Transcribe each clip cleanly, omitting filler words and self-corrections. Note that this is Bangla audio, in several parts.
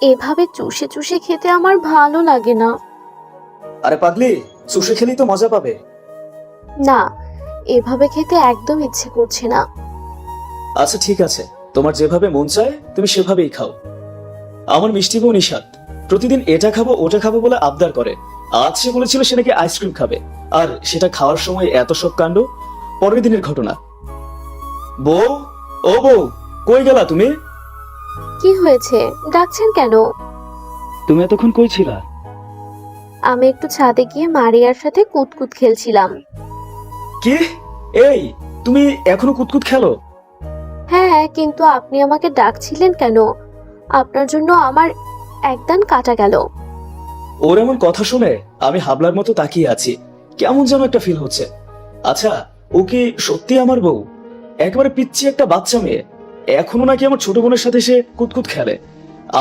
এভাবে চুষে চুষে খেতে আমার ভালো লাগে না। আরে পাগলি, চুষে খেলেই তো মজা পাবে। না, এভাবে খেতে একদম ইচ্ছে করছে না। আচ্ছা ঠিক আছে, তোমার যেভাবে মন চায় তুমি সেভাবেই খাও। আমার মিষ্টি বউ নিশাত প্রতিদিন এটা খাবো ওটা খাবো বলে আবদার করে। আজ সে বলেছিল সে নাকি আইসক্রিম খাবে, আর সেটা খাওয়ার সময় এত সব কাণ্ড। পরের দিনের ঘটনা। বউ, ও বউ, কই গেলা তুমি? কি হয়েছে, ডাকছেন কেন? তুমি এতক্ষণ কই ছিলা? আমি একটু ছাদে গিয়ে মারিয়ার সাথে কুতকুত খেলছিলাম। কি? এই, তুমি এখনো কুতকুত খেলো? হ্যাঁ, কিন্তু আপনি আমাকে ডাকছিলেন কেন? আপনার জন্য আমার একদান কাটা গেল। ওর এমন কথা শুনে আমি হাবলার মতো তাকিয়ে আছি। কেমন যেন একটা ফিল হচ্ছে। আচ্ছা, ও কি সত্যি আমার বউ? একেবারে পিচ্ছি একটা বাচ্চা মেয়ে। এখনো নাকি আমার ছোট বোনের সাথে সে কুতকুত খেলে।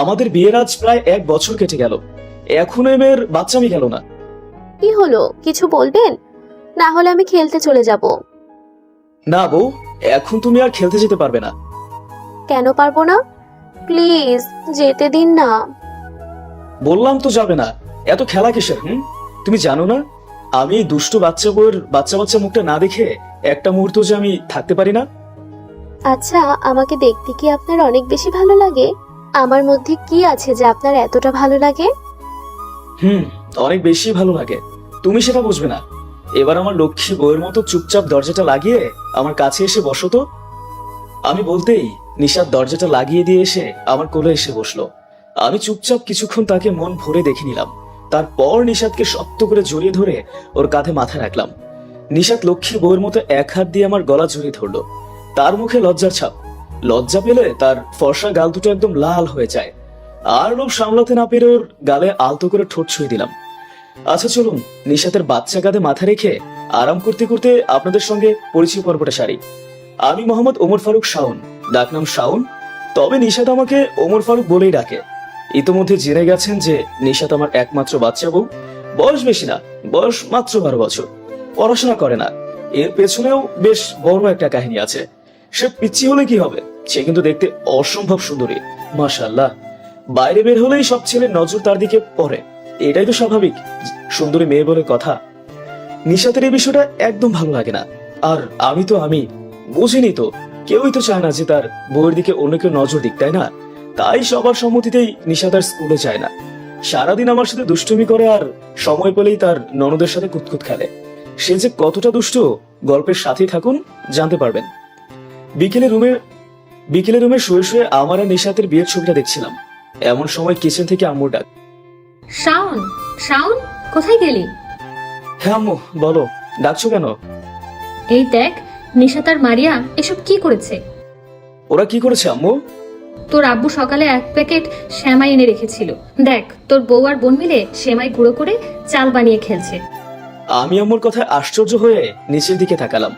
আমাদের বিয়ের আজ প্রায় 1 বছর কেটে গেল, এখনো এই মেয়ের বাচ্চামি গেল না। কি হলো, কিছু বলবেন? না হলে আমি খেলতে চলে যাব। না বউ, এখন তুমি আর খেলতে যেতে পারবে না। কেন পারবো না? প্লিজ যেতে দিন না। বললাম তো যাবে না। এত খেলা কিসের? তুমি জানো না আমি এই দুষ্টু বাচ্চা বউয়ের বাচ্চা বাচ্চা মুখটা না দেখে একটা মুহূর্ত যে আমি থাকতে পারি না। আচ্ছা, আমাকে দেখতে কি আপনার অনেক বেশি ভালো লাগে? আমার মধ্যে কি আছে যে আপনার এতটা ভালো লাগে? অনেক বেশি ভালো লাগে। তুমি সেটা বুঝবে না। এবার আমার লক্ষ্মী বউয়ের মতো চুপচাপ দরজাটা লাগিয়ে আমার কাছে এসে বসো তো। আমি বলতেই নিশাত দরজাটা লাগিয়ে দিয়ে এসে আমার কোলে এসে বসলো। আমি চুপচাপ কিছুক্ষণ তাকে মন ভরে দেখে নিলাম। তারপর নিশাতকে শক্ত করে জড়িয়ে ধরে ওর কাঁধে মাথা রাখলাম। নিশাত লক্ষ্মী বউয়ের মতো এক হাত দিয়ে আমার গলা জড়িয়ে ধরলো। তার মুখে লজ্জার ছাপ। লজ্জা পেলে তার ফর্সা গাল দুটো একদম লাল হয়ে যায়। আর লোভ সামলাতে না পেরে ওর গালে আলতো করে ঠোঁট ছুঁয়ে দিলাম। আচ্ছা চলুন, নিশাতের বাচ্চা কাঁধে মাথা রেখে আরাম করতে করতে আপনাদের সঙ্গে পরিচয় পর্বটা সারি। আমি মোহাম্মদ ওমর ফারুক শাওন, ডাকনাম শাওন। তবে নিশাত আমাকে ওমর ফারুক বলেই ডাকে। ইতোমধ্যে জেনে গেছেন যে নিশাত আমার একমাত্র বাচ্চা বউ। বয়স বেশি না, বয়স মাত্র 12 বছর। পড়াশোনা করে না। এর পেছনেও বেশ বড় একটা কাহিনী আছে। সে পিচ্ছি হলে কি হবে, সে কিন্তু দেখতে অসম্ভব সুন্দরী, মাশাআল্লাহ। বাইরে বের হলেই সব ছেলের নজর তার দিকে পড়ে। এটাই তো স্বাভাবিক, সুন্দরী মেয়ে বলে কথা। নিশাতের এই বিষয়টা একদম ভালো লাগে না। আর আমি বুঝিনি তো, কেউই তো চায় না যে তার বউয়ের দিকে অন্য কেউ নজর দিক, তাই না? তাই সবার সম্মতিতেই নিশা তার স্কুলে যায় না। সারাদিন আমার সাথে দুষ্টুমি করে, আর সময় পেলেই তার ননদের সাথে কুতকুত খেলে। সে যে কতটা দুষ্ট, গল্পের সাথেই থাকুন, জানতে পারবেন। বিকেলে রুমে শুয়ে শুয়ে আমার আর নিশাতের বিয়ের ছবিটা দেখছিলাম। এমন সময় কিচেন থেকে আম্মুর ডাক। শাওন, শাওন, কোথায় গেলি? হ্যাঁ আম্মু, বলো, ডাকছো কেন? এই দেখ, নিশাত আর মারিয়া এসব কি করেছে। ওরা কি করেছে আম্মু? তোর আব্বু সকালে 1 প্যাকেট সেমাই এনে রেখেছিল। দেখ, তোর বউ আর বোন মিলে সেমাই গুঁড়ো করে চাল বানিয়ে খেলছে। আমি আম্মুর কথায় আশ্চর্য হয়ে নিচের দিকে তাকালাম।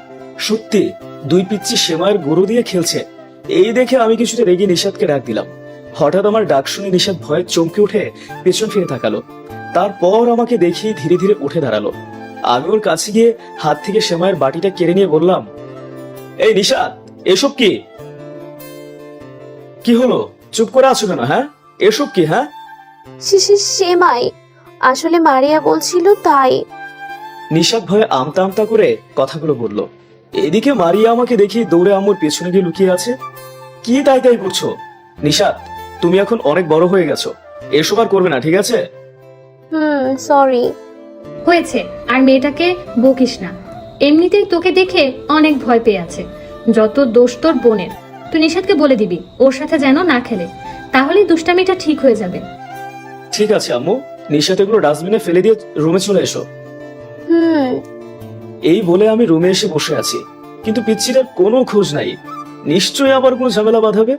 সত্যি 2 পিচ্চি সেমাইয়ের গুঁড়ো দিয়ে খেলছে। এই দেখে আমি কিছুটা রেগে নিশাতকে ডাক দিলাম। হঠাৎ আমার ডাক শুনে নিশাত ভয়ে চমকে উঠে পেছন ফিরে তাকালো। তারপর আমাকে দেখি ধীরে ধীরে উঠে দাঁড়ালো। আমি ওর কাছে গিয়ে হাত থেকে সেমাইয়ের বাটিটা কেড়ে নিয়ে বললাম, এই নিশাত, এসব কি? কি হলো, চুপ করে আছো কেন? হ্যাঁ, এসব কি? হ্যাঁ, সেমাই, আসলে মারিয়া বলছিল তাই। নিশাত ভয়ে আমতা আমতা করে কথাগুলো বলল। এদিকে মারিয়া আমাকে দেখি দৌড়ে আম্মুর পেছনে গিয়ে লুকিয়ে আছে। কি তাই তাই করছো? নিশাত, তুমি এখন অনেক বড় হয়ে গেছো, এসব আর করবে না, ঠিক আছে? সরি। হয়েছে, আর মেয়েটাকে বকিস না। এমনিতেই তোকে দেখে অনেক ভয় পেয়ে আছে। যত দোষ তোর বোনের। তুই নিশাতকে বলে দিবি ওর সাথে যেন না খেলে, তাহলেই দুষ্টামিটা ঠিক হয়ে যাবে। ঠিক আছে আম্মু, নিশাত এগুলো ডাস্টবিনে ফেলে দিয়ে রুমে চলে এসো। এই বলে আমি রুমে এসে বসে আছি, কিন্তু পিচ্ছিটার কোনো খোঁজ নাই। নিশ্চয়ই আবার কোনো ঝামেলা বাঁধাবে,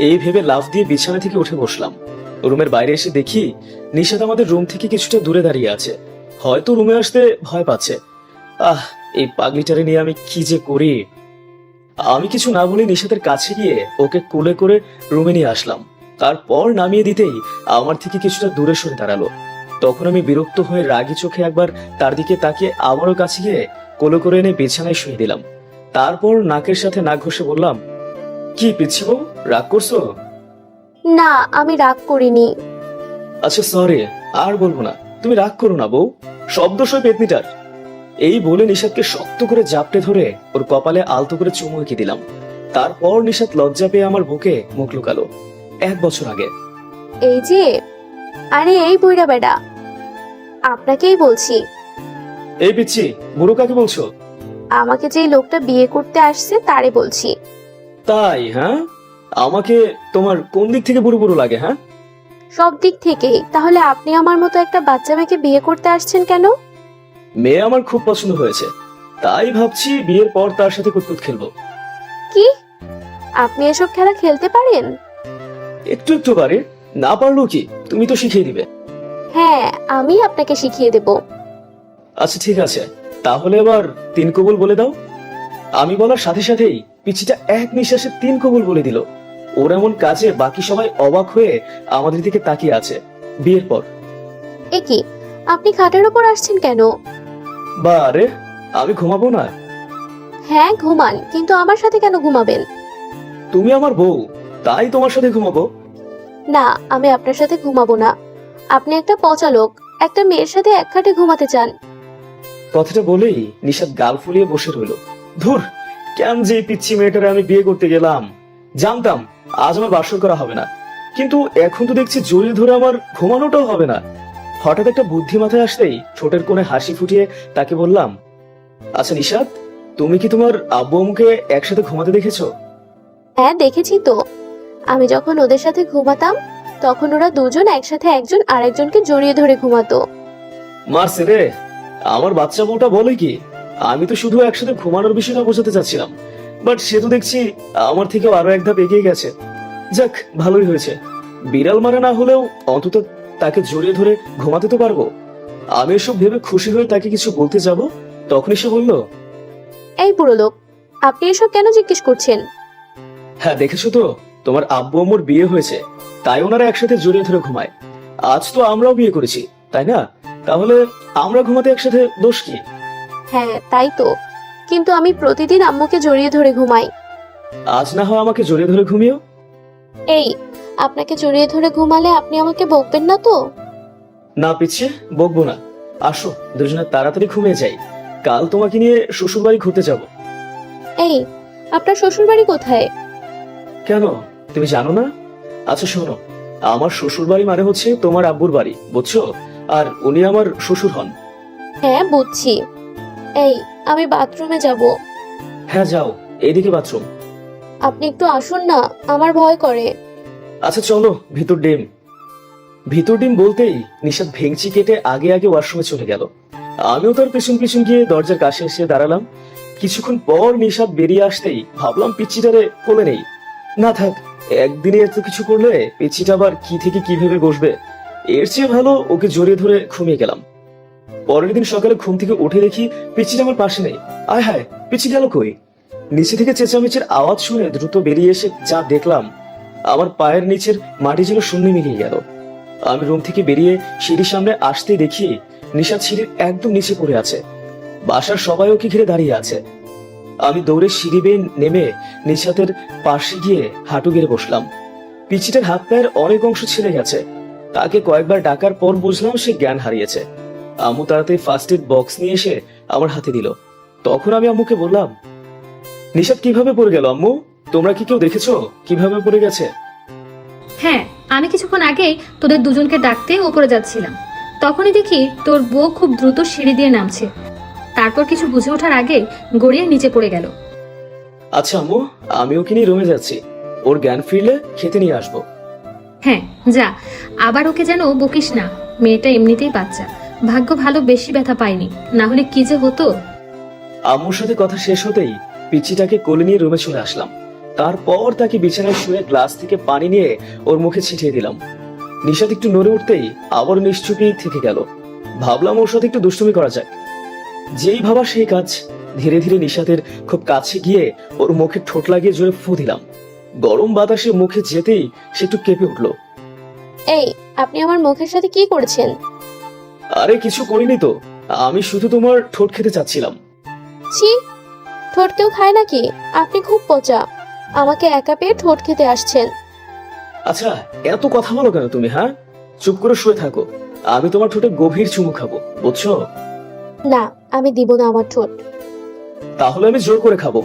এই ভেবে লাফ দিয়ে বিছানা থেকে উঠে বসলাম। রুমের বাইরে এসে দেখি নিশাত আমাদের রুম থেকে কিছুটা দূরে দাঁড়িয়ে আছে, হয়তো রুমে আসতে ভয় পাচ্ছে। এই পাগলিটারে নিয়ে আমি কি যে করি। আমি কিছু না বলে নিশাতের কাছে গিয়ে ওকে কোলে করে রুমে নিয়ে আসলাম। তারপর নামিয়ে দিতেই আমার থেকে কিছুটা দূরে সরে দাঁড়ালো। তখন আমি বিরক্ত হয়ে রাগি চোখে একবার তার দিকে তাকিয়ে আবারও কাছে গিয়ে কোলে করে এনে বিছানায় শুয়ে দিলাম। তারপর নাকের সাথে নাক ঘষে বললাম, কি পিচ্ছি বউ, রাগ করছো? না, আমি রাগ করিনি। আচ্ছা সরি, আর বলবো না। তুমি রাগ করো না বউ, শব্দ সই পেতনিটার। এই বলে নিশাদকে শক্ত করে জাপটে ধরে ওর কপালে আলতো করে চুমু এঁকে দিলাম। তারপর নিশাদ লজ্জা পেয়ে আমার বুকে মুখ লুকালো। 1 বছর আগে। এই যে, আরে এই বুইড়া বেডা, আপনাকেই বলছি। এই পিচ্ছি, বুড়ো কাকে বলছো? আমাকে যে লোকটা বিয়ে করতে আসছে তারে বলছি। তাই? হ্যাঁ, আমাকে তোমার কোন দিক থেকে বুড়ো বুড়ো লাগে? হ্যাঁ, সব দিক থেকেই। তাহলে আপনি আমার মতো একটা বাচ্চা মেয়েকে বিয়ে করতে আসছেন কেন? মেয়ে আমার খুব পছন্দ হয়েছে, তাই ভাবছি বিয়ের পর তার সাথে কুতকুত খেলবো। কি? আপনি এসব খেলা খেলতে পারেন? একটু একটু পারি, না পারলেও কি, তুমি তো শিখিয়ে দিবে। হ্যাঁ, আমি আপনাকে শিখিয়ে দেব। আচ্ছা ঠিক আছে, তাহলে এবার 3 কবুল বলে দাও। আমি বলার সাথে সাথেই পিচ্চিটা এক নিঃশ্বাসে 3 কবুল বলে দিল। ওর এমন কাজে বাকি সবাই অবাক হয়ে আমাদের দিকে তাকিয়ে আছে। বিয়ের পর। এ কি, আপনি খাটের উপর আসছেন কেন? বারে, আমি ঘুমাবো না? হ্যাঁ ঘুমান, কিন্তু আমার সাথে কেন ঘুমাবেন? তুমি আমার বউ, তাই তোমার সাথে ঘুমাবো। না, আমি আপনার সাথে ঘুমাবো না। আপনি একটা পচা লোক, একটা মেয়ের সাথে এক খাটে ঘুমাতে চান। কথাটা বলেই নিশাদ গাল ফুলিয়ে বসে রইল। ধুর, কেন যে এই পিচ্ছি মেয়েটারে আমি বিয়ে করতে গেলাম। জানতাম আজ আমার বাসর করা হবে না, কিন্তু এখন তো দেখছি জড়িয়ে ধরে আমার ঘুমানোটাও হবে না। হঠাৎ একটা বুদ্ধি মাথায় আসতেই ঠোঁটের কোণে হাসি ফুটিয়ে তাকে বললাম, আচ্ছা নিশাদ, তুমি কি তোমার আব্বু আম্মুকে একসাথে ঘুমাতে দেখেছো? হ্যাঁ দেখেছি তো। আমি যখন ওদের সাথে ঘুমাতাম তখন ওরা দুজন একসাথে একজন আরেকজনকে জড়িয়ে ধরে ঘুমাতো। মারছে রে, আমার বাচ্চা বউটা বলে কি, আমি তো শুধু একসাথে ঘুমানোর বিষয়টা বোঝাতে চাচ্ছিলাম, বাট সে তো দেখছি আমার থেকেও আরো এক ধাপ এগিয়ে গেছে। যাক, ভালোই হয়েছে। বিড়াল মারা না হলেও অন্তত তাকে জড়িয়ে ধরে ঘুমাতে তো পারবো। আমি এসব ভেবে খুশি হয়ে তাকে কিছু বলতে যাব, তখনই সে বলল, এই বুড়ো লোক, আপনি এসব কেন জিজ্ঞেস করছেন? হ্যাঁ দেখেছো তো, তোমার আব্বু আম্মুর বিয়ে হয়েছে, তাই ওনারা একসাথে জড়িয়ে ধরে ঘুমায়। আজ তো আমরাও বিয়ে করেছি, তাই না? তাহলে আমরা ঘুমাতে একসাথে দোষ কি? হ্যাঁ তাই তো, কিন্তু আমি প্রতিদিন আম্মুকে জড়িয়ে ধরে ঘুমাই। আজ না হয় আমাকে জড়িয়ে ধরে ঘুমিও। এই, আপনাকে জড়িয়ে ধরে ঘুমালে আপনি আমাকে বকবেন না তো? না পিছিয়ে বকবো না। আসো দুজনে তাড়াতাড়ি ঘুমিয়ে যাই, কাল তোমাকে নিয়ে শ্বশুর বাড়ি ঘুরতে যাব। এই, আপনার শ্বশুর বাড়ি কোথায়? কেন, তুমি জানো না? আচ্ছা শোনো, আমার শ্বশুর বাড়ি মানে হচ্ছে তোমার আব্বুর বাড়ি, বুঝছো? আর উনি আমার শ্বশুর হন। হ্যাঁ বুঝছি। এই, আমি বাথরুমে যাব। হ্যাঁ যাও, এইদিকে বাথরুম। আপনি একটু আসুন না, আমার ভয় করে। আচ্ছা চলো, ভিতর ডিম। ভিতর ডিম বলতেই নিশাদ ভেঙচি কেটে আগে আগে ওয়াশরুমে চলে গেল। আমিও তার পেছন পেছন গিয়ে দরজার কাছে এসে দাঁড়ালাম। কিছুক্ষণ পর নিশাদ বেরিয়ে আসতেই ভাবলাম পিচ্চিটারে কোলে নেই। না থাক, একদিনে এত কিছু করলে পিচ্চিটা আবার কি থেকে কি ভেবে বসবে। এর চেয়ে ভালো ওকে জড়িয়ে ধরে ঘুমিয়ে গেলাম। পরের দিন সকালে ঘুম থেকে উঠে দেখি পিচ্চিটা আমার পাশে নেই। আয় হায়, পিচ্চি গেল কই? নিচে থেকে চেঁচামেচির আওয়াজ শুনে দ্রুত বেরিয়ে এসে যা দেখলাম, আমার পায়ের নিচের মাটি যেন শূন্য মিলিয়ে গেল। আমি রুম থেকে বেরিয়ে সিঁড়ির সামনে আসতে দেখি নিশাদ সিঁড়ির একদম নিচে পড়ে আছে। বাসার সবাই ওকে ঘিরে দাঁড়িয়ে আছে। আমি দৌড়ে সিঁড়ি বেয়ে নেমে নিশাদের পাশে গিয়ে হাঁটু গেড়ে বসলাম। পিচিটার হাত পায়ের অনেক অংশ ছিঁড়ে গেছে। তাকে কয়েকবার ডাকার পর বুঝলাম সে জ্ঞান হারিয়েছে। আম্মু তাড়াতাড়ি ফার্স্ট এড বক্স নিয়ে এসে আমার হাতে দিল। তখন আমি আম্মুকে বললাম, নিশাদ কিভাবে পড়ে গেল আম্মু? তোমরা কি কেউ দেখেছো কিভাবে পড়ে গেছে? হ্যাঁ, আমি কিছুক্ষণ আগেই তোদের দুজনকে ডাকতে উপরে যাচ্ছিলাম, তখনই দেখি তোর বউ খুব দ্রুত সিঁড়ি দিয়ে নামছে। তারপর কিছু বুঝে ওঠার আগে গড়িয়ে নিচে পড়ে গেল। আচ্ছা আম্মু, আমি ওকে নিয়ে রুমে যাচ্ছি, ওর জ্ঞান ফিরলে খেতে নিয়ে আসবো। হ্যাঁ যা, আবার ওকে যেন বকিস না, মেয়েটা এমনিতেই বাচ্চা, ভাগ্য ভালো বেশি ব্যথা পায়নি, না হলে কি যে হতো। আম্মুর সাথে কথা শেষ হতেই পিচ্চিটাকে কোলে নিয়ে রুমে চলে আসলাম। তারপর তাকে বিছানায় শুয়ে গ্লাস থেকে পানি নিয়ে ওর মুখে ছিটিয়ে দিলাম। নিশাদ একটু নড়ে উঠতেই আবার নিশ্চুপই থেকে গেল। ভাবলাম ওর সাথে একটু দুষ্টুমি করা যাক। যেই ভাবা সেই কাজ। ধীরে ধীরে নিশাদের খুব কাছে গিয়ে ওর মুখে ঠোঁট লাগিয়ে জোরে ফু দিলাম। গরম বাতাসে মুখে যেতেই সে একটু কেঁপে উঠলো। এই, আপনি আমার মুখের সাথে কি করেছেন? আরে কিছু করিনি তো, আমি শুধু তোমার ঠোঁট খেতে চাচ্ছিলাম। ছি, ঠোঁট কেউ খায় নাকি? আপনি খুব পচা, আমাকে একা পেয়ে ঠোঁট খেতে আসছেন। আচ্ছা, এত কথা বলো কেন তুমি? হ্যাঁ, চুপ করে শুয়ে থাকো। আমি তোমার ঠোঁটে গভীর চুমু খাবো, বুঝছো? না, আমি দিব না আমার ঠোঁট। তাহলে আমি জোর করে খাবো।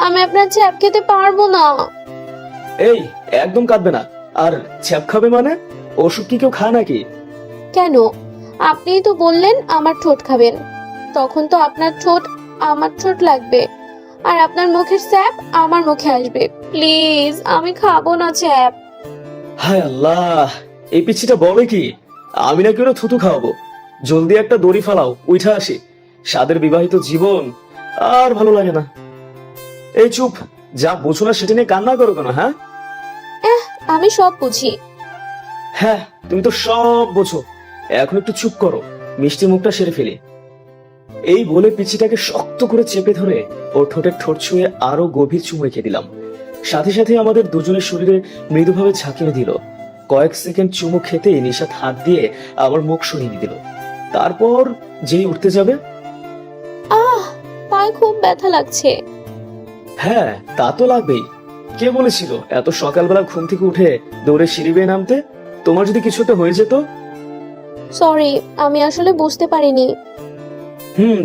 আমি আপনার ছ্যাপ খেতে পারবো না। এই, একদম কাঁদবে না। আর ছ্যাপ খাবে মানে? ওষুধ কি কেউ খায় নাকি? কেন? আপনিই তো বললেন আমার ঠোঁট খাবেন, তখন তো আপনার ঠোঁট আমার ঠোঁট লাগবে, আর আপনার মুখের স্যাপ আমার মুখে আসবে। প্লিজ, আমি খাবো না ছ্যাপ। হায় আল্লাহ, এই পিচ্ছিটা বলে কি আমি নাকি ওরা থুতু খাওয়াবো? জলদি একটা দড়ি ফালাও, উঠা আসি। সাদের বিবাহিত জীবন আর ভালো লাগে না। এই চুপ, যা বোঝো না সেটা নিয়ে কান্না করো কেন? হ্যাঁ আমি সব বুঝি। হ্যাঁ, তুমি তো সব বোঝো। এখন একটু চুপ করো, মিষ্টি মুখটা সেরে ফেলি। এই বলে পিচিটাকে শক্ত করে চেপে ধরে ওর ঠোঁটের ঠোঁট ছুঁয়ে আরো গভীর চুমু রেখে দিলাম। সাথে সাথে আমাদের দুজনের শরীরে মৃদুভাবে ঝাঁকিয়ে দিল। কয়েক সেকেন্ড চুমু খেতেই নিশাত হাত দিয়ে আমার মুখ সরিয়ে দিল। তারপর যেই উঠতে যাবে, পায়ে খুব ব্যথা লাগছে। হ্যাঁ তা তো লাগবেই। কে বলেছিল এত সকালবেলা ঘুম থেকে উঠে দৌড়ে সিঁড়ি বেয়ে নামতে? তোমার যদি কিছু একটা হয়ে যেত? সরি, আমি আসলে বুঝতে পারিনি।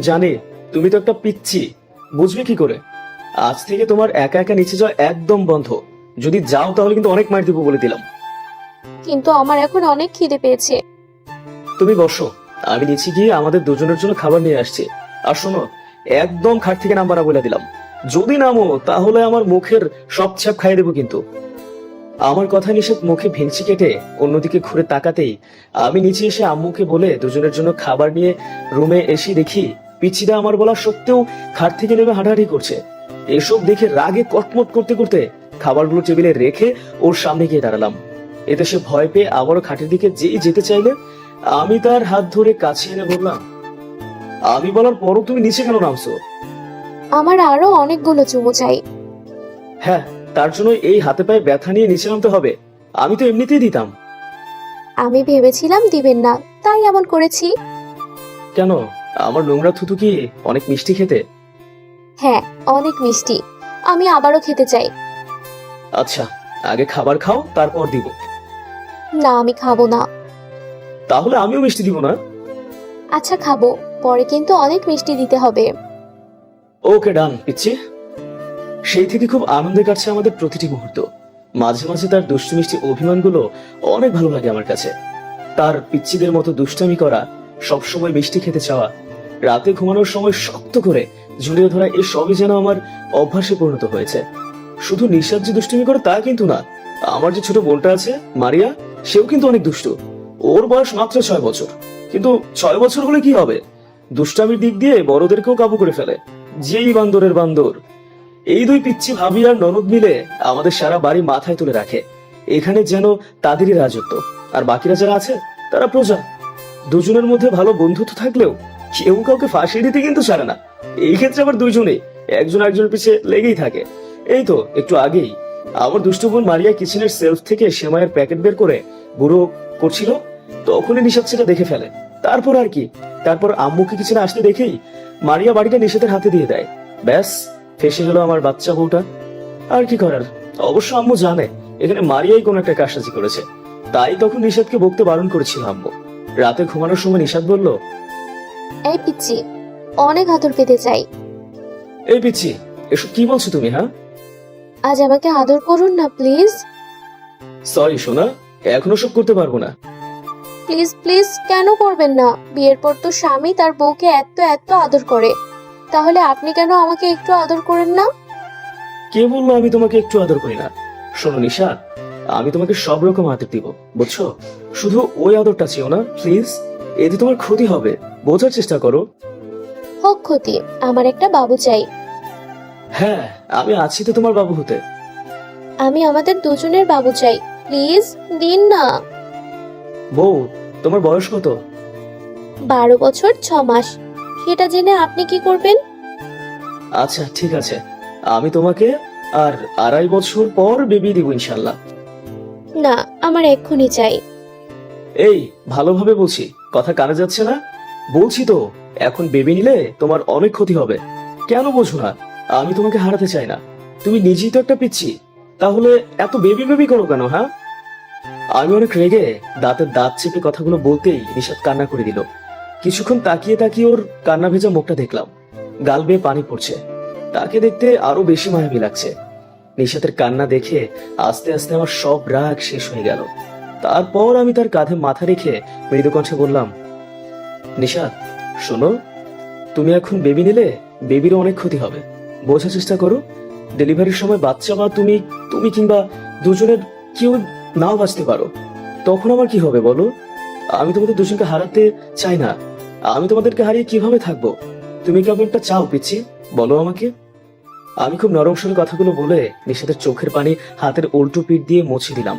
জানি, তুমি তো একটা পিচ্ছি, বুঝবে কি করে? আজ থেকে তোমার একা একা নিচে যাওয়া একদম বন্ধ। যদি যাও তাহলে কিন্তু অনেক মার দিব বলে দিলাম। কিন্তু আমার এখন অনেক খিদে পেয়েছে। তুমি বসো, আমি নিচে গিয়ে আমাদের দুজনের জন্য খাবার নিয়ে আসছি। আর শোনো, একদম খাট থেকে নামবা না বলে দিলাম। যদি নামো তাহলে আমার মুখের সব ছাপ খাইয়ে দেবো কিন্তু। আমার কথা নিষেধ মুখে ভেঙচি কেটে অন্যদিকে ঘুরে তাকাতেই আমি নিচে এসে আম্মুকে বলে দুজনের জন্য খাবার নিয়ে রুমে এসে দেখি পিচিদা আমার বলা সত্ত্বেও খাট থেকে নেমে হাঁটাহাঁটি করছে। এসব দেখে রাগে কটমট করতে করতে খাবারগুলো টেবিলে রেখে ওর সামনে গিয়ে দাঁড়ালাম। এতে সে ভয় পেয়ে আবারও খাটের দিকে যেই যেতে চাইলে আমি তার হাত ধরে কাছে এনে বললাম, আমি বলার পরও তুমি নিচে কেন নামছো? আমার আরো অনেকগুলো চুমু চাই। হ্যাঁ, তার জন্য এই হাতে পায়ে ব্যথা নিয়ে নিচে নামতে হবে? আমি তো এমনিতেই দিতাম। আমি ভেবেছিলাম দিবেন না, তাই এমন করেছি। কেন, আমার নোংরা থুতু কি অনেক মিষ্টি খেতে? হ্যাঁ, অনেক মিষ্টি। আমি আবারও খেতে চাই। আচ্ছা, আগে খাবার খাও, তারপর দিব। না, আমি খাবো না। তাহলে আমিও মিষ্টি দিব না? আচ্ছা, খাবো, পরে কিন্তু অনেক মিষ্টি দিতে হবে। ওকে, ডান পিচ্ছি। সেই থেকে খুব আনন্দে কাটছে আমাদের প্রতিটি মুহূর্ত। মাঝে মাঝে তার দুষ্টু মিষ্টি অভিমানগুলো অনেক ভালো লাগে আমার কাছে। তার পিচ্ছিদের মতো দুষ্টামি করা, সবসময় মিষ্টি খেতে চাওয়া, রাতে ঘুমানোর সময় শক্ত করে জড়িয়ে ধরা, এই সবই যেন আমার অভ্যাসে পরিণত হয়েছে। শুধু নিঃশ্বাস যে দুষ্টুমি করে তা কিন্তু না। আমার যে ছোট বোনটা আছে মারিয়া, সেও কিন্তু অনেক দুষ্টু। ওর বয়স মাত্র 6 বছর, কিন্তু 6 বছর হলে কি হবে, দুষ্টামির দিক দিয়ে বড়দেরকেও কাবু করে ফেলে। যেই বান্দরের বান্দর। এই দুই পিচ্ছি ভাবি আর ননদ মিলে আমাদের সারা বাড়ি মাথায় তুলে রাখে। এখানে যেন তাদেরই রাজত্ব, আর বাকিরা যারা আছে তারা প্রজা। দুজনের মধ্যে ভালো বন্ধুত্ব থাকলেও কেউ কাউকে ফাঁসি দিতে কিন্তু ছাড়ে না। এই ক্ষেত্রে আবার দুইজনেই একজন একজনের পিছে লেগেই থাকে। এই তো একটু আগেই আমার দুষ্টু বোন মারিয়া কিচেনের সেলফ থেকে সেমাইয়ের প্যাকেট বের করে বুড়ো করছিল, তখনই নিষাদ সেটা দেখে ফেলে। তারপর আর কি, তারপর আম্মুকে কিচেনে আসতে দেখেই মারিয়া বাড়িটা নিষাদের হাতে দিয়ে দেয়। ব্যাস, ফেসে গেল আমার বাচ্চা বউটা। আর কি করার, অবশ্য আম্মু জানে এখানে মারিয়াই কোন একটা কারসাজি করেছে, তাই তখন নিষাদকে বকতে বারণ করেছিল আম্মু। রাতে ঘুমানোর সময় নিষাদ বলল, এই পিচ্ছি, অনেক আদর পেতে চাই। এই পিচ্ছি, এসব কি বলছো তুমি? হ্যাঁ, আজ আমাকে আদর করুন না প্লিজ। সরি সোনা, এখনো সব করতে পারবো না। প্লিজ প্লিজ, কেন করবেন না? বিয়ের পর তো স্বামী তার বউকে এত এত আদর করে, তাহলে আপনি কেন আমাকে একটু আদর করেন না? কে বললো আমি তোমাকে একটু আদর করি না? শোনো নিশাদ, আমি তোমাকে সব রকম আদর দিব, বুঝছো? শুধু ওই আদরটা চেও না প্লিজ, এতে তোমার ক্ষতি হবে, বোঝার চেষ্টা করো। হোক ক্ষতি, আমার একটা বাবু চাই। হ্যাঁ, আমি আছি তো তোমার বাবু হতে। আমি আমাদের দুজনের বাবু চাই, প্লিজ দিন না। বউ, তোমার বয়স কত? 12 বছর 6 মাস। সেটা জেনে আপনি কি করবেন? আচ্ছা ঠিক আছে, আমি তোমাকে আর 2.5 বছর পর বেবি দিব ইনশাল্লাহ। না, আমার এক্ষুনি চাই। এই, ভালোভাবে বলছি, কথা কানে যাচ্ছে না? বলছি তো, এখন বেবি নিলে তোমার অনেক ক্ষতি হবে। কেন বোঝো না? আমি তোমাকে হারাতে চাই না। তুমি নিজেই তো একটা পিচ্ছি, তাহলে এত বেবি বেবি করো কেন? হ্যাঁ, আমি অনেক রেগে দাঁতের দাঁত চেপে কথাগুলো বলতেই নিশাত কান্না করে দিল। কিছুক্ষণ তাকিয়ে তাকিয়ে ওর কান্না ভেজা মুখটা দেখলাম, গাল বেয়ে পানি পড়ছে। তাকে দেখতে আরো বেশি মায়াবী লাগছে। নিশাতের কান্না দেখে আস্তে আস্তে আমার সব রাগ শেষ হয়ে গেল। তারপর আমি তার কাঁধে মাথা রেখে মৃদু কণ্ঠে বললাম, নিশাত শোনো, তুমি এখন বেবি নিলে বেবিরও অনেক ক্ষতি হবে। বোঝার চেষ্টা করো, ডেলিভারির সময় বাচ্চা বা তুমি তুমি কিংবা দুজনের কেউ নাও বাঁচতে পারো। তখন আমার কি হবে বলো? আমি তোমাদের দুজনকে হারাতে চাই না। আমি তোমাদেরকে হারিয়ে কিভাবে থাকবো? তুমি কেমনটা চাও পিচ্ছি, বলো আমাকে। আমি খুব নরম স্বরে কথাগুলো বলে নিশাতের চোখের পানি হাতের উল্টো পিঠ দিয়ে মুছে দিলাম।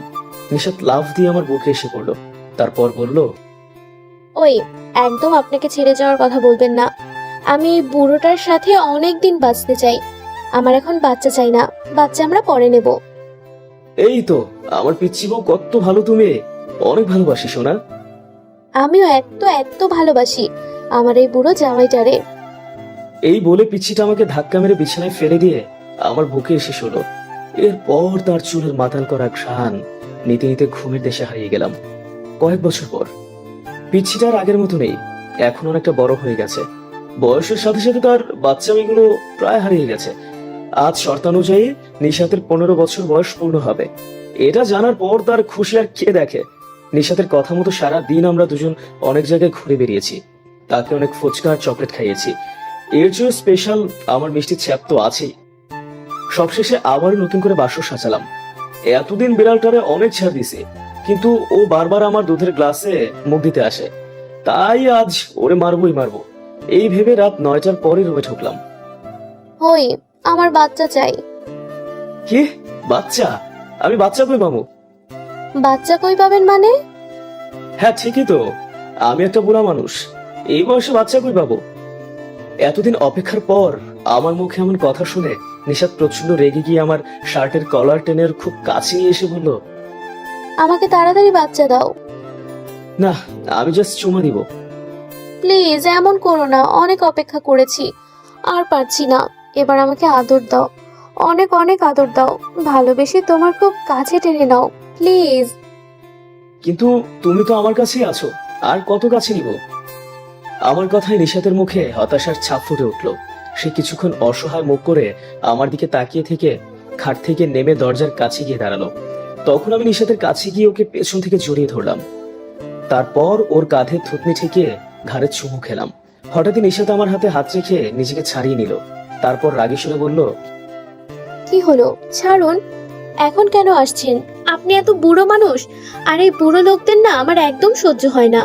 নিশাত লাফ দিয়ে আমার বুকে এসে পড়লো। তারপর বলল, ওই, একদম আপনাকে ছেড়ে যাওয়ার কথা বলবেন না। আমি এই বুড়োটার সাথে অনেক দিন বাঁচতে চাই। আমার এখন বাচ্চা চাই না, বাচ্চা আমরা পরে নেব। এই তো আমার পিচ্ছি বউ, কত ভালো তুমি, অনেক ভালোবাসি সোনা। আমিও এত এত ভালোবাসি আমার এই বুড়ো জামাইটারে। এই বলে পিচ্ছিটা আমাকে ধাক্কা মেরে বিছানায় ফেলে দিয়ে আমার বুকে এসে শুলো। এরপর তার চুলের মাতাল করা ঘ্রাণ নিতে নিতে ঘুমের দেশে হারিয়ে গেলাম। কয়েক বছর পর পিচ্ছিটা আর আগের মতো নেই, এখন অনেকটা বড় হয়ে গেছে। বয়সের সাথে সাথে তার বাচ্চা মেয়েগুলো প্রায় হারিয়ে গেছে। আজ শর্তানুযায়ী নিশাতের 15 বছর বয়স পূর্ণ হবে। এটা জানার পর তার খুশি আর কে দেখে। নিশাতের কথা মতো সারা দিন আমরা দুজন অনেক জায়গায় ঘুরে বেরিয়েছি। তাকে অনেক ফুচকা আর চকলেট খাইয়েছি। এর চেয়ে স্পেশাল আমার মিষ্টি ছ্যাপ তো আছেই। সবশেষে আবার নতুন করে বাসর সাজালাম। এতদিন বিড়ালটারে অনেক ছাড় দিছি, কিন্তু ও বারবার আমার দুধের গ্লাসে মুখ দিতে আসে। তাই আজ ওরে মারবই মারবো, এই ভেবে রাত 9টার পরে রুমে ঢুকলাম। ওই, আমার বাচ্চা চাই। কি বাচ্চা? আমি বাচ্চা কই পাবো? বাচ্চা কই পাবেন মানে? হ্যাঁ ঠিকই তো, আমি একটা বুড়া মানুষ, এই বয়সে বাচ্চা কই পাবো? এতদিন অপেক্ষার পর আমার মুখে এমন কথা শুনে নিশাত প্রচন্ড রেগে গিয়ে আমার শার্টের কলার টেনে খুব কাছে নিয়ে এসে বলল, আমাকে তাড়াতাড়ি বাচ্চা দাও। না, আমি জাস্ট চুমা দিব। প্লিজ এমন করো না, অনেক অপেক্ষা করেছি, আর পারছি না। এবার আমাকে আদর দাও, অনেক অনেক আদর দাও। ভালোবেসে তোমার খুব কাছে টেনে নাও প্লিজ। কিন্তু তুমি তো আমার কাছেই আছো, আর কত কাছে নিব? আমার কথায় নিশাতের মুখে হতাশার ছাপ ফুটে উঠল। সে কিছুক্ষণ অসহায় মুখ করে আমার দিকে তাকিয়ে থেকে খাট থেকে নেমে দরজার কাছে গিয়ে দাঁড়ালো। তখন আমি নিশাতের কাছে গিয়ে ওকে পেছন থেকে জড়িয়ে ধরলাম। তারপর ওর কাঁধে থুতনি ঠেকিয়ে ঘাড়ে চুমু খেলাম। হঠাৎই নিশাত আমার হাতে হাত রেখে নিজেকে ছাড়িয়ে নিল। তারপর রাগী সুরে বলল, কি হলো? ছাড়ুন। এখন কেন আসছেন? আপনি এত বুড়ো মানুষ, আর এই বুড়ো লোকদের না আমার একদম সহ্য হয় না।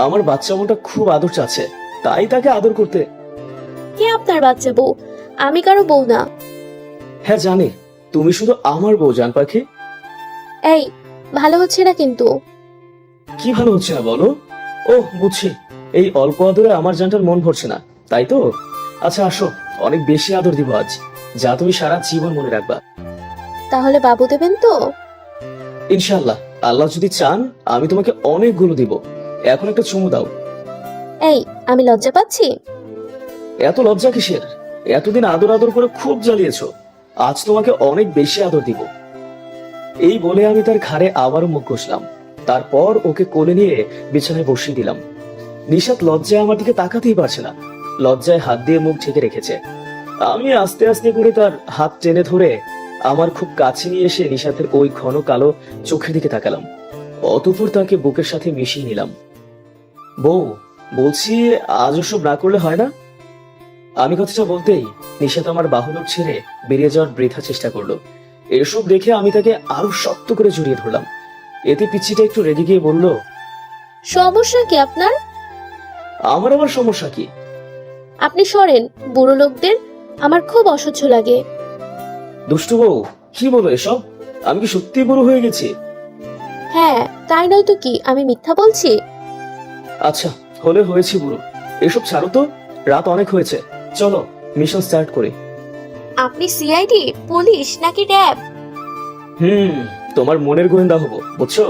আমার বাচ্চা বোনটা খুব আদর চাচ্ছে, তাই তাকে আদর করতে। কে আপনার বাচ্চা বউ? আমি কারো বউ না। হ্যাঁ জানি, তুমি শুধু আমার বউ জান পাখি। এই, ভালো হচ্ছে না কিন্তু। কি ভালো হচ্ছে না বলো? ও বুঝছি, এই অল্প আদরে আমার জানটার মন ভরছে না, তাই তো? আচ্ছা আসো, অনেক বেশি আদর দিব আজ, যা তুমি সারা জীবন মনে রাখবা। তাহলে বাবু দেবেন তো? ইনশাআল্লাহ, আল্লাহ যদি চান আমি তোমাকে অনেকগুলো দিব। এখন একটা চুমু দাও। এই, আমি লজ্জা পাচ্ছি? এত লজ্জা কিসের? এতদিন আদর আদর করে খুব জ্বালিয়েছো, আজ তোমাকে অনেক বেশি আদর দিব। এই বলে আমি তার ঘাড়ে আবারও মুখ ঘষলাম। তারপর ওকে কোলে নিয়ে বিছানায় বসিয়ে দিলাম। নিশাত লজ্জায় আমার দিকে তাকাতেই পারছে না, লজ্জায় হাত দিয়ে মুখ ঢেকে রেখেছে। আমি আস্তে আস্তে করে তার হাত টেনে ধরে আমার খুব কাছে নিয়ে এসে নিশাতের ওই ঘন কালো চোখের দিকে তাকালাম। অতঃপর তাকে বুকের সাথে মিশিয়ে নিলাম। বউ, বলছি আজ ওসব না করলে হয় না? আমি কথাটা বলতেই নিশাত আমার বাহুলোক ছেড়ে বেরিয়ে যাওয়ার বৃথা চেষ্টা করলো। এসব দেখে আমি তাকে আরো শক্ত করে জড়িয়ে ধরলাম। এতে পিচ্ছিটা একটু রেগে গিয়ে বলল, সমস্যা কি আপনার? আমার আবার সমস্যা কি? আপনি সরেন, বুড়ো লোকদের আমার খুব অসহ্য লাগে। দুষ্টু বউ, কি বলো এসব? আমি কি সত্যি বড় হয়ে গেছি? হ্যাঁ, তাই নয় তো কি, আমি মিথ্যা বলছি? আচ্ছা, হলে হয়েছি বুড়ো, এসব ছাড়ো তো, রাত অনেক হয়েছে, চলো মিশন স্টার্ট করি। আপনি সিআইডি, পুলিশ নাকি র‍্যাব? তোমার মনের গোয়েন্দা হবো, বুঝছো?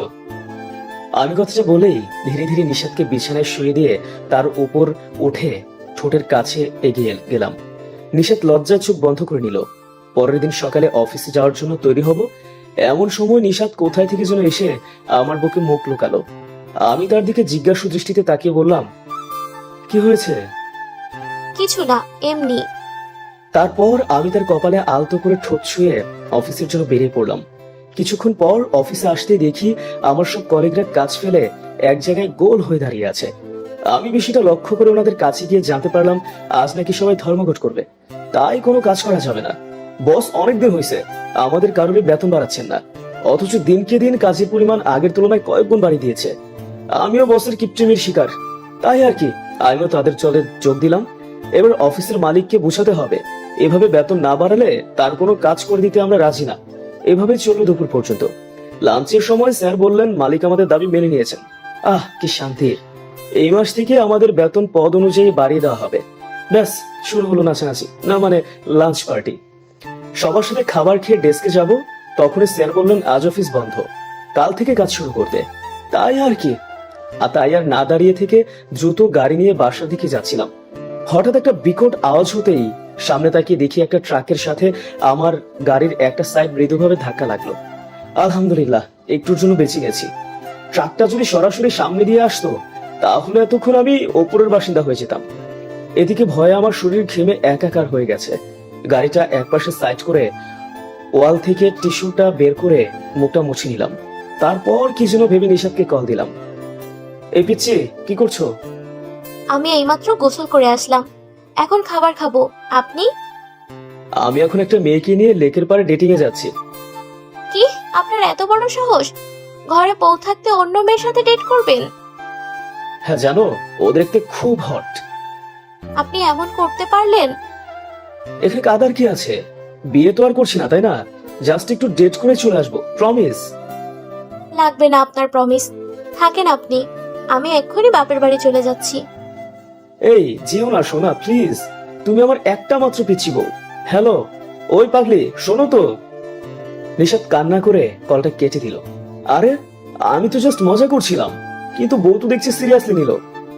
আমি কথাটা বলেই ধীরে ধীরে নিশাতকে বিছানায় শুয়ে দিয়ে তার উপর উঠে ঠোঁটের কাছে এগিয়ে গেলাম। নিশাত লজ্জায় চোখ বন্ধ করে নিল। পরের দিন সকালে অফিসে যাওয়ার জন্য তৈরি হব, এমন সময় নিশাত কোথায় থেকে যেন এসে আমার বুকে মুখ লুকালো। আমি তার দিকে জিজ্ঞাসু দৃষ্টিতে তাকিয়ে বললাম, কি হয়েছে? কিছু না, এমনি। তারপর আমি তার কপালে আলতো করে ঠোঁট ছুঁয়ে অফিসের জন্য বেরিয়ে পড়লাম। কিছুক্ষণ পর অফিসে আসতে দেখি আমার সব কলিগরা কাজ ফেলে এক জায়গায় গোল হয়ে দাঁড়িয়ে আছে। আমি বিষয়টা লক্ষ্য করে ওনাদের কাছে গিয়ে জানতে পারলাম আজ নাকি সবাই ধর্মঘট করবে, তাই কোনো কাজ করা যাবে না। বস অনেকদিন হয়েছে আমাদের কারোরই বেতন বাড়াচ্ছেন না, অথচ দিনকে দিন কাজের পরিমাণ আগের তুলনায় কয়েক গুণ বাড়িয়ে দিয়েছে। আমিও বসের কিপটিমির শিকার, তাই আর কি আমিও তাদের চলে যোগ দিলাম। এবার অফিসের মালিককে বোঝাতে হবে এভাবে বেতন না বাড়ালে তার কোনো কাজ করে দিতে আমরা রাজি না। এভাবে চলল দুপুর পর্যন্ত। লাঞ্চের সময় স্যার বললেন মালিক আমাদের দাবি মেনে নিয়েছেন। আহ, কি শান্তি! এই মাস থেকে আমাদের বেতন পদ অনুযায়ী বাড়িয়ে দেওয়া হবে। ব্যাস, শুরু হলো নাচানাচি, না মানে লাঞ্চ পার্টি। সবার সাথে খাবার খেয়ে ডেস্কে যাব, তখনই স্যার বললেন আজ অফিস বন্ধ, কাল থেকে কাজ শুরু করতে। তাই আর কি, তাই আর না দাঁড়িয়ে থেকে দ্রুত গাড়ি নিয়ে বাসার দিকে যাচ্ছিলাম। হঠাৎ একটা বিকট আওয়াজ হতেই সামনে তাকিয়ে দেখি একটা ট্রাকের সাথে আমার গাড়ির একটা সাইড মৃদুভাবে ধাক্কা লাগলো। আলহামদুলিল্লাহ, একটুর জন্য বেঁচে গেছি। ট্রাকটা যদি সরাসরি সামনে দিয়ে আসতো তাহলে এতক্ষণ আমি ওপরের বাসিন্দা হয়ে যেতাম। এদিকে ভয়ে আমার শরীর ঘেমে একাকার হয়ে গেছে। গাড়িটা একপাশে সাইড করে ওয়াল থেকে টিস্যুটা বের করে মুখটা মুছে নিলাম। তারপর কি যেন ভেবে নিশাদকে কল দিলাম। এই পিচ্ছি, কি করছো? আমি এইমাত্র গোসল করে আসলাম, এখন খাবার খাবো। আপনি? আমি এখন একটা মেয়েকে নিয়ে লেকের পাড়ে ডেটিং এ যাচ্ছি। কি, আপনার এত বড় সাহস? ঘরে বউ থাকতে অন্য মেয়ের সাথে ডেট করবেন? হ্যাঁ জানো, ও দেখতে খুব হট। আপনি এমন করতে পারলেন? এখানে কাদার কি আছে? বিয়ে তো আর করছি না, তাই না? জাস্ট একটু ডেট করে চলে আসবো, প্রমিস। লাগবে না আপনার প্রমিস, থাকেন আপনি, আমি এক্ষুনি বাপের বাড়ি চলে যাচ্ছি। এই যেও না সোনা, প্লিজ, তুমি আমার একটা মাত্র পিচ্ছি বউ। হ্যালো, ওই পাগলি, শোনো তো। নিশাদ কান্না করে কলটা কেটে দিল। আরে, আমি তো জাস্ট মজা করছিলাম, কিন্তু বউ তো দেখছি সিরিয়াসলি নিল।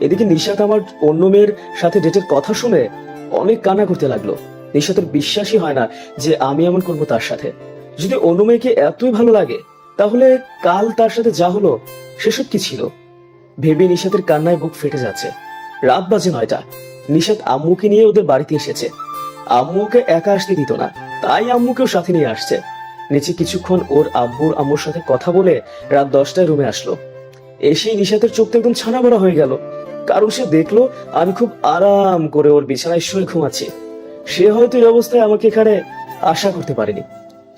এদিকে নিশাদ আমার অন্য মেয়ের সাথে ডেটের কথা শুনে অনেক কান্না করতে লাগলো। নিশাদের বিশ্বাসই হয় না যে আমি এমন করবো তার সাথে। যদি অন্য মেয়েকে এতই ভালো লাগে তাহলে কাল তার সাথে যা হলো সেসব কি ছিল? ভেবে নিশাদের কান্নায় বুক ফেটে যাচ্ছে। রাত বাজে 9টা। নিশাদ আম্মুকে নিয়ে ওদের বাড়িতে এসেছে। আম্মুকে একা আসতে দিত না, তাই আম্মুকেও সাথে নিয়ে আসছে। নিচে কিছুক্ষণ ওর আম্মুর সাথে কথা বলে রাত 10টায় রুমে আসলো। এসেই নিশাতের চোখটা একদম ছানা বড়া হয়ে গেল, কারণ সে দেখলো আমি খুব আরাম করে ওর বিছানায় শুয়ে ঘুমাচ্ছি। সে হয়তো এই অবস্থায় আমাকে এখানে আশা করতে পারেনি।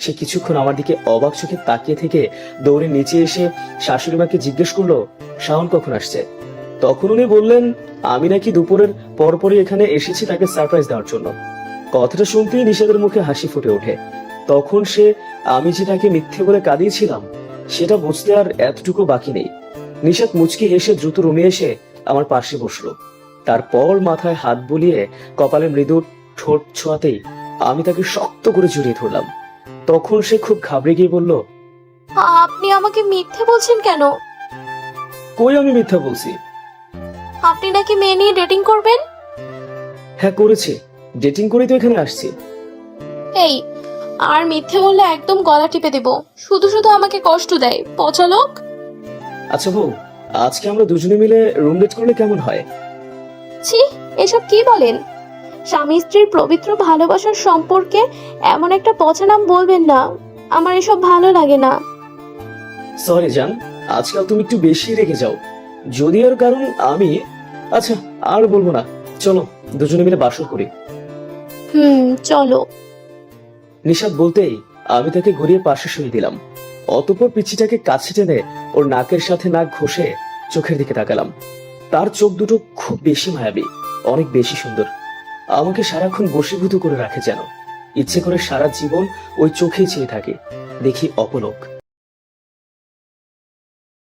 সে কিছুক্ষণ আমার দিকে অবাক চোখে তাকিয়ে থেকে দৌড়ে নিচে এসে শাশুড়ি মাকে জিজ্ঞেস করলো শাওন কখন আসছে। তখন উনি বললেন আমি নাকি দুপুরের পরপরই এখানে এসেছি তাকে সারপ্রাইজ দেওয়ার জন্য। কথাটা শুনতেই নিশাদের মুখে হাসি ফুটে ওঠে। তখন সে আমি যে তাকে মিথ্যে বলে কাঁদিয়েছিলাম সেটা বুঝতে আর এতটুকু বাকি নেই। নিশাদ মুচকি হেসে দ্রুত রুমে এসে আমার পাশে বসলো। তারপর মাথায় হাত বুলিয়ে কপালে মৃদু ঠোঁট ছোঁয়াতেই আমি তাকে শক্ত করে জড়িয়ে ধরলাম। তখন সে খুব ঘাবড়ে গিয়ে বলল, আপনি আমাকে মিথ্যে বলছেন কেন? কই আমি মিথ্যা বলছি? আপনি নাকি মেয়ে নিয়ে ডেটিং করবেন? হ্যাঁ করেছি, ডেটিং করেই তো এখানে আসছি। এই, আর মিথ্যে বললে একদম গলা টিপে দেব। শুধু শুধু আমাকে কষ্ট দেয়, পচা লোক। আচ্ছা বউ, আজকে আমরা দুজনে মিলে রুম ডেট করলে কেমন হয়? ছি, এসব কি বলেন? স্বামী স্ত্রীর পবিত্র ভালোবাসার সম্পর্কে এমন একটা পচা নাম বলবেন না। আমার এসব ভালো লাগে না। সরি জান, আজকাল তুমি একটু বেশি রেগে যাও। যদি আর কারণ আমি, আচ্ছা আর বলবো না, চলো দুজনে মিলে বাসর করি। চলো। নিশাদ বলতেই আমি তাকে ঘুরিয়ে পাশে শুয়ে দিলাম। অতঃপর পিছিটাকে কাছে টেনে ওর নাকের সাথে নাক ঘষে চোখের দিকে তাকালাম। তার চোখ দুটো খুব বেশি মায়াবী, অনেক বেশি সুন্দর। আমাকে সারাক্ষণ বশীভূত করে রাখে যেন। ইচ্ছে করে সারা জীবন ওই চোখেই চেয়ে থাকে। দেখি অপলক।